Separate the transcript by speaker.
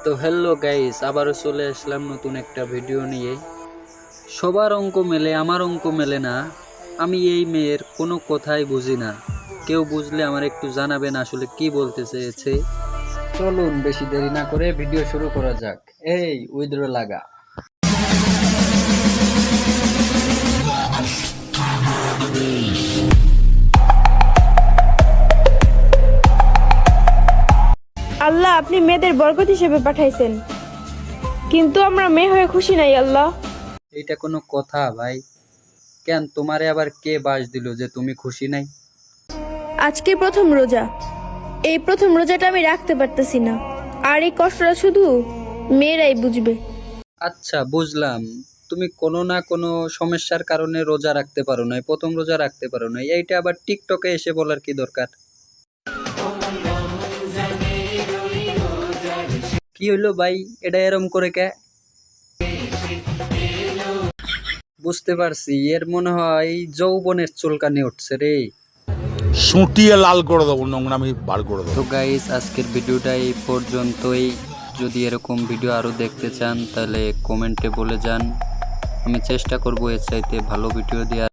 Speaker 1: তো hello guys, আবারও চলে আসলাম নতুন একটা ভিডিও নিয়ে। সবার অঙ্ক মেলে, আমার অঙ্ক মেলে না। আমি এই মেয়ের কোনো কথাই বুঝি না। কেউ বুঝলে আমার একটু জানাবেন আসলে কি বলতে চেয়েছে। চলুন বেশি দেরি না করে ভিডিও শুরু করা যাক। এই উইথড্র লাগা।
Speaker 2: আল্লাহ, আপনি মেয়েদের বরকত হিসেবে পাঠাইছেন, কিন্তু আমরা মেয়ে হয়ে খুশি নাই আল্লাহ।
Speaker 1: এটা কোনো কথা ভাই? কেন তোমারে আবার কে বাস দিল যে তুমি খুশি নাই?
Speaker 2: আজকে প্রথম রোজা, এই প্রথম রোজাটা আমি রাখতে পারতেছি না, আর এই কষ্টটা শুধু মেয়েরাই বুঝবে।
Speaker 1: আচ্ছা বুঝলাম, তুমি কোনো না কোনো সমস্যার কারণে রোজা রাখতে পারো না, প্রথম রোজা রাখতে পারো না, এইটা আবার টিকটকে এসে বলার কি দরকার? কি হইলো ভাই, এটা এরম করে কে? বুঝতে পারছি, এর মনে হয় যৌবনের চুলকানি উঠছে রে।
Speaker 3: সুটিয়ে লাল করে দেবো, নোংরামি বার করে
Speaker 1: তো
Speaker 3: দেবো।
Speaker 1: গাইস, আজকের ভিডিওটা এই পর্যন্তই। যদি এরকম ভিডিও আরও দেখতে চান তাহলে কমেন্টে বলে যান, আমি চেষ্টা করব এর চাইতে ভালো ভিডিও দেওয়ার।